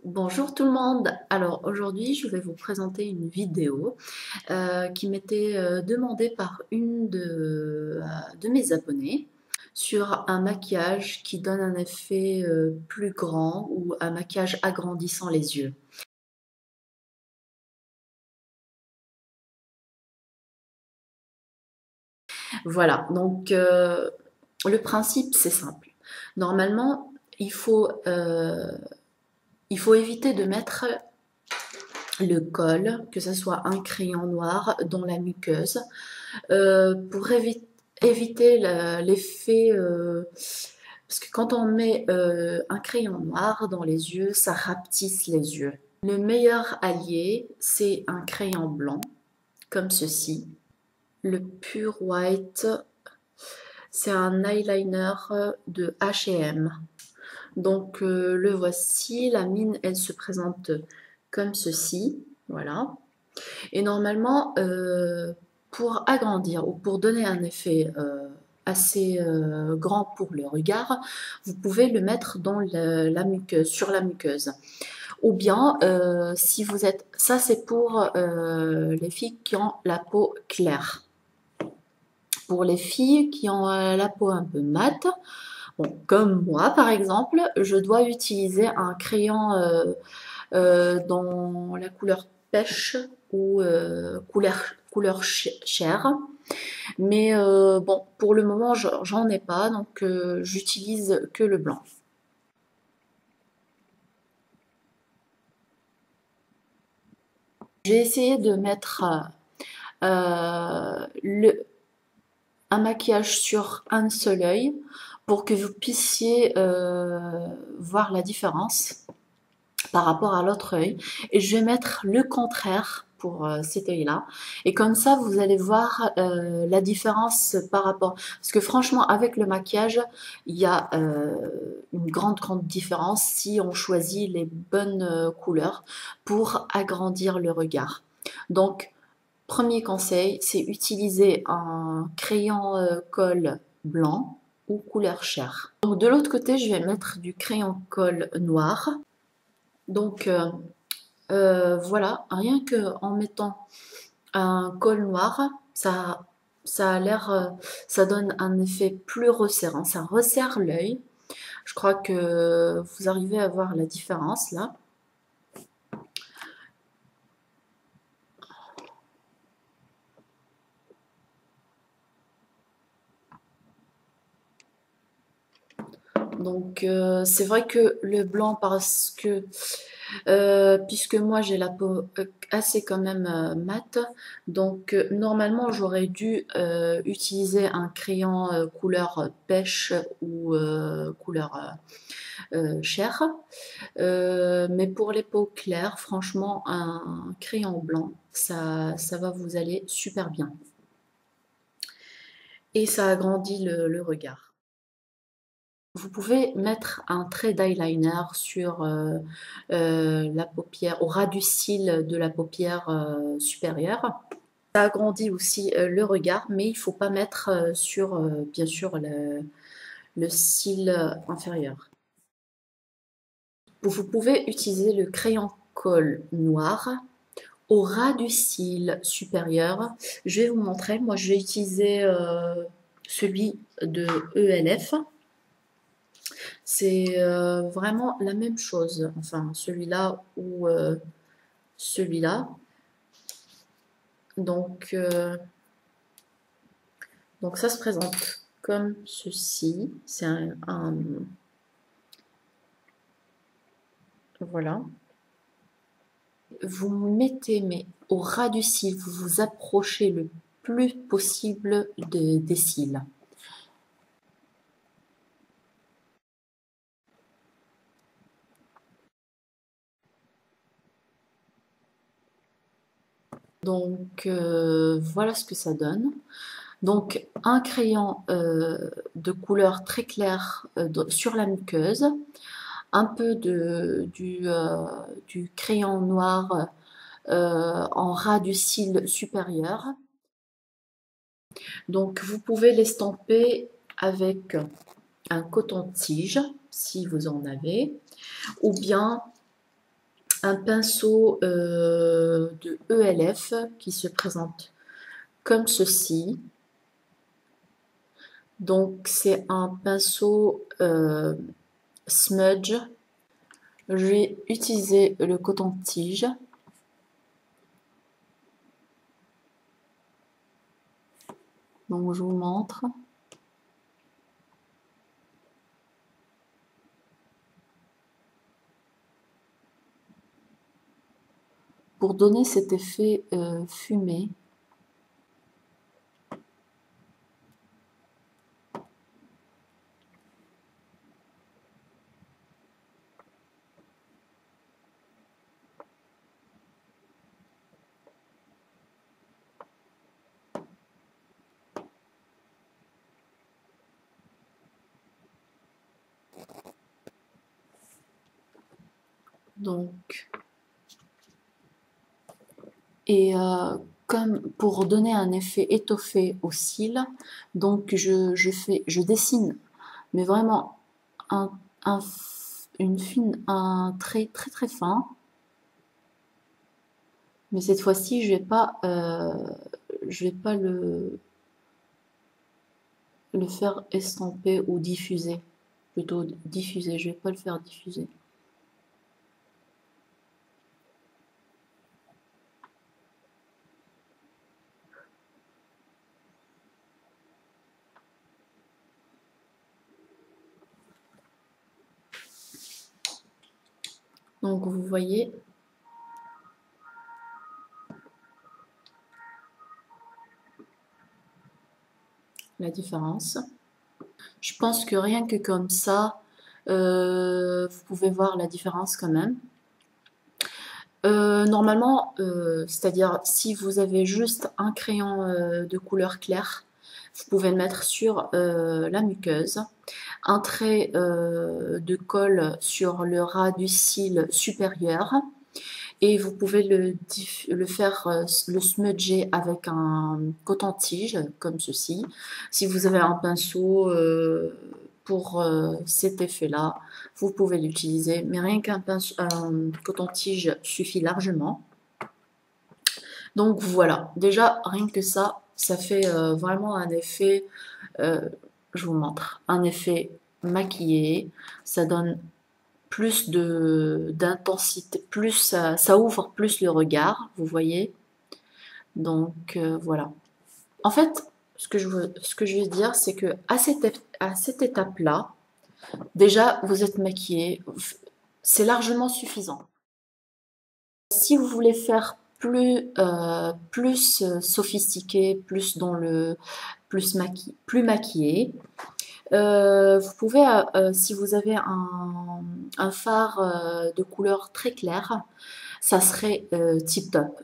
Bonjour tout le monde. Alors aujourd'hui, je vais vous présenter une vidéo qui m'était demandée par une de mes abonnés sur un maquillage qui donne un effet plus grand ou un maquillage agrandissant les yeux. Voilà, donc le principe c'est simple. Normalement, il faut éviter de mettre le col, que ce soit un crayon noir dans la muqueuse, pour éviter l'effet, parce que quand on met un crayon noir dans les yeux, ça rapetisse les yeux. Le meilleur allié, c'est un crayon blanc, comme ceci. Le Pure White, c'est un eyeliner de H&M. Donc le voici, la mine, elle se présente comme ceci, voilà. Et normalement, pour agrandir ou pour donner un effet assez grand pour le regard, vous pouvez le mettre dans la muqueuse, sur la muqueuse. Ou bien, si vous êtes, ça c'est pour les filles qui ont la peau claire. Pour les filles qui ont la peau un peu mate, bon, comme moi par exemple, je dois utiliser un crayon dans la couleur pêche ou couleur chair. Mais bon, pour le moment, j'en ai pas, donc j'utilise que le blanc. J'ai essayé de mettre un maquillage sur un seul œil pour que vous puissiez voir la différence par rapport à l'autre œil. Et je vais mettre le contraire pour cet œil-là. Et comme ça, vous allez voir la différence par rapport... Parce que franchement, avec le maquillage, il y a une grande différence si on choisit les bonnes couleurs pour agrandir le regard. Donc, premier conseil, c'est utiliser un crayon colle blanc ou couleur chair. Donc, de l'autre côté, je vais mettre du crayon colle noir. Donc, voilà, rien que en mettant un col noir, ça a l'air, ça donne un effet plus resserrant, ça resserre l'œil. Je crois que vous arrivez à voir la différence là. Donc c'est vrai que le blanc, parce que puisque moi j'ai la peau assez quand même mate, donc normalement j'aurais dû utiliser un crayon couleur pêche ou couleur chair. Mais pour les peaux claires, franchement, un crayon blanc, ça va vous aller super bien. Et ça agrandit le regard. Vous pouvez mettre un trait d'eyeliner sur la paupière, au ras du cil de la paupière supérieure. Ça agrandit aussi le regard, mais il ne faut pas mettre sur, bien sûr, le cil inférieur. Vous pouvez utiliser le crayon colle noir au ras du cil supérieur. Je vais vous montrer. Moi, je vais utiliser celui de ELF. C'est vraiment la même chose. Enfin, celui-là ou celui-là. Donc, donc, ça se présente comme ceci. C'est voilà. Vous mettez, mais au ras du cil, vous vous approchez le plus possible des cils. Donc voilà ce que ça donne. Donc un crayon de couleur très claire sur la muqueuse, un peu du crayon noir en ras du cil supérieur. Donc vous pouvez l'estomper avec un coton-tige si vous en avez, ou bien un pinceau de ELF qui se présente comme ceci. Donc c'est un pinceau smudge. Je vais utiliser le coton-tige. Donc je vous montre. Pour donner cet effet fumé. Donc, et comme pour donner un effet étoffé aux cils, donc je dessine, mais vraiment un, un, un trait très très fin. Mais cette fois-ci, je vais pas le faire estamper ou diffuser. Plutôt diffuser, je vais pas le faire diffuser. Donc vous voyez, la différence. Je pense que rien que comme ça, vous pouvez voir la différence quand même. Normalement, c'est-à-dire si vous avez juste un crayon de couleur claire, vous pouvez le mettre sur la muqueuse, un trait de colle sur le ras du cil supérieur, et vous pouvez le faire, le smudger avec un coton-tige, comme ceci. Si vous avez un pinceau pour cet effet-là, vous pouvez l'utiliser, mais rien qu'un coton-tige suffit largement. Donc voilà, déjà rien que ça fait vraiment un effet, je vous montre, un effet maquillé, ça donne plus d'intensité, plus ça ouvre plus le regard, vous voyez. Donc voilà. En fait, ce que je veux dire, c'est que à cette étape-là, déjà vous êtes maquillé, c'est largement suffisant. Si vous voulez faire plus sophistiqué, plus dans le plus maquillé, vous pouvez, si vous avez un fard de couleur très claire, ça serait tip top.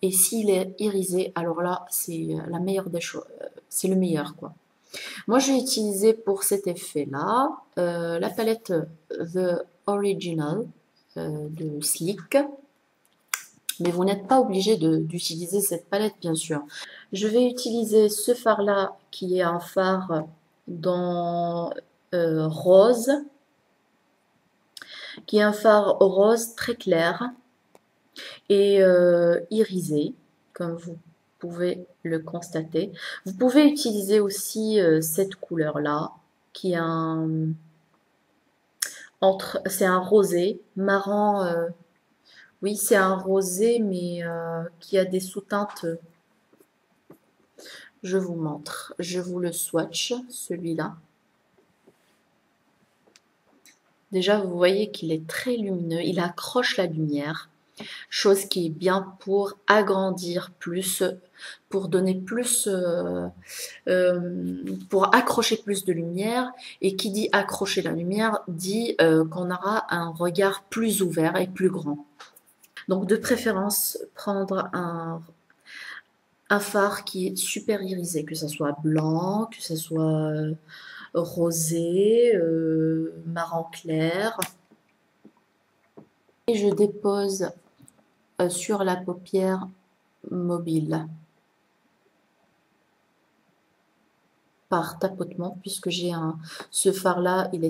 Et s'il est irisé, alors là, c'est la meilleure des choses. C'est le meilleur, quoi. Moi, je vais utiliser pour cet effet-là la palette The Original de Sleek. Mais vous n'êtes pas obligé d'utiliser cette palette, bien sûr. Je vais utiliser ce fard-là, qui est un fard dans rose, qui est un fard rose très clair et irisé, comme vous pouvez le constater. Vous pouvez utiliser aussi cette couleur-là, qui est c'est un rosé, marron. Oui, c'est un rosé, mais qui a des sous-teintes. Je vous montre. Je vous le swatch, celui-là. Déjà, vous voyez qu'il est très lumineux. Il accroche la lumière. Chose qui est bien pour agrandir plus, pour donner plus, pour accrocher plus de lumière. Et qui dit accrocher la lumière, dit qu'on aura un regard plus ouvert et plus grand. Donc, de préférence, prendre un fard qui est super irisé, que ce soit blanc, que ce soit rosé, marron clair. Et je dépose sur la paupière mobile par tapotement, puisque j'ai ce fard là, il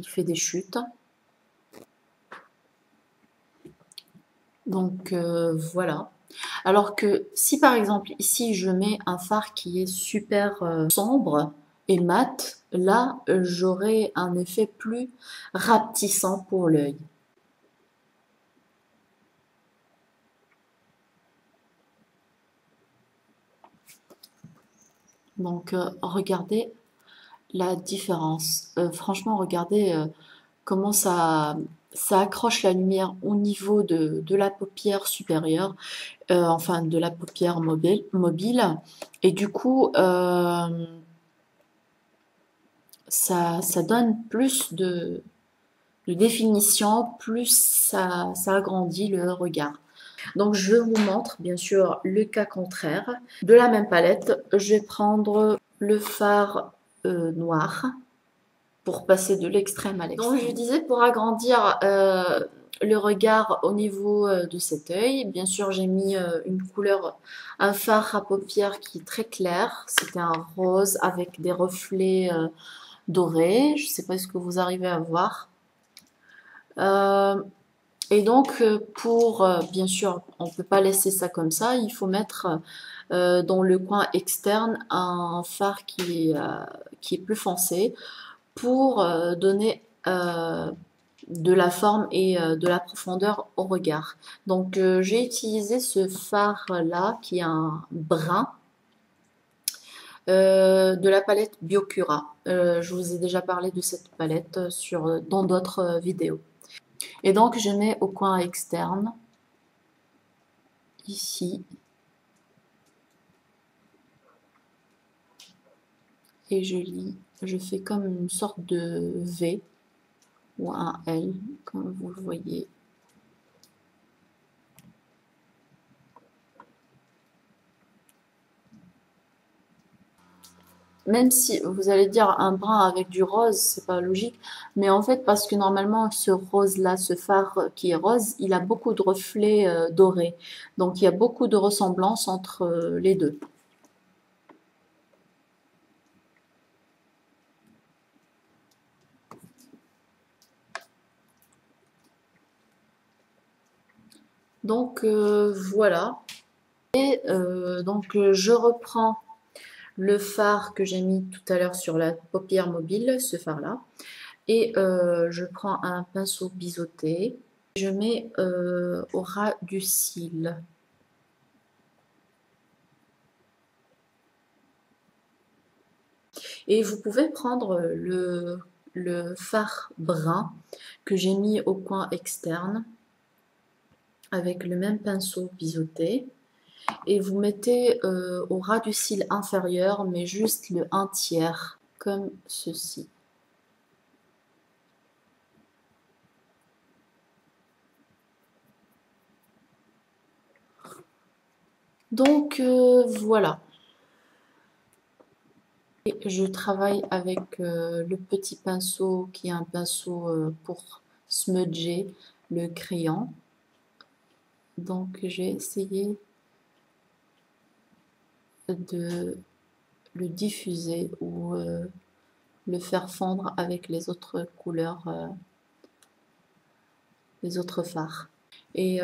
fait des chutes. Donc voilà. Alors que si par exemple ici je mets un fard qui est super sombre et mat, là j'aurai un effet plus rapetissant pour l'œil. Donc regardez la différence. Franchement, regardez comment ça accroche la lumière au niveau de la paupière supérieure, enfin de la paupière mobile. Et du coup, ça donne plus de définition, plus ça agrandit le regard. Donc je vous montre bien sûr le cas contraire. De la même palette, je vais prendre le fard noir pour passer de l'extrême à l'extrême. Donc je disais pour agrandir le regard au niveau de cet œil, bien sûr j'ai mis une couleur, un fard à paupières qui est très clair, c'était un rose avec des reflets dorés, je ne sais pas ce que vous arrivez à voir. Et donc pour, bien sûr on ne peut pas laisser ça comme ça, il faut mettre dans le coin externe un fard qui est plus foncé pour donner de la forme et de la profondeur au regard. Donc j'ai utilisé ce fard là qui est un brun de la palette Biocura. Je vous ai déjà parlé de cette palette dans d'autres vidéos. Et donc je mets au coin externe ici et je fais comme une sorte de V ou un L comme vous le voyez. Même si vous allez dire un brun avec du rose, c'est pas logique, mais en fait parce que normalement ce rose là, ce fard qui est rose, il a beaucoup de reflets dorés, donc il y a beaucoup de ressemblances entre les deux. Donc voilà, et donc je reprends le fard que j'ai mis tout à l'heure sur la paupière mobile, ce fard là, et je prends un pinceau biseauté, je mets au ras du cil. Et vous pouvez prendre le fard brun que j'ai mis au coin externe avec le même pinceau biseauté et vous mettez au ras du cil inférieur mais juste le 1/3 comme ceci. Donc voilà. Et je travaille avec le petit pinceau qui est un pinceau pour smudger le crayon. Donc j'ai essayé de le diffuser ou le faire fondre avec les autres couleurs, les autres fards. Et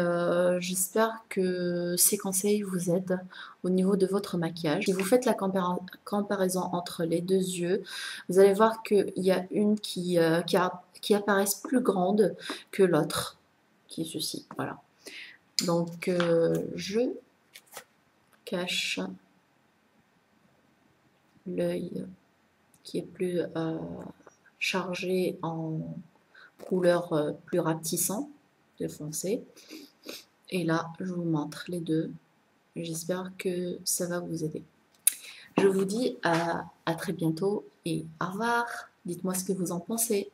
j'espère que ces conseils vous aident au niveau de votre maquillage. Si vous faites la comparaison entre les deux yeux, vous allez voir qu'il y a une qui apparaissent plus grande que l'autre, qui est ceci. Voilà. Donc je cache l'œil qui est plus chargé en couleur plus rapetissant, plus foncé. Et là, je vous montre les deux. J'espère que ça va vous aider. Je vous dis à très bientôt et au revoir. Dites-moi ce que vous en pensez.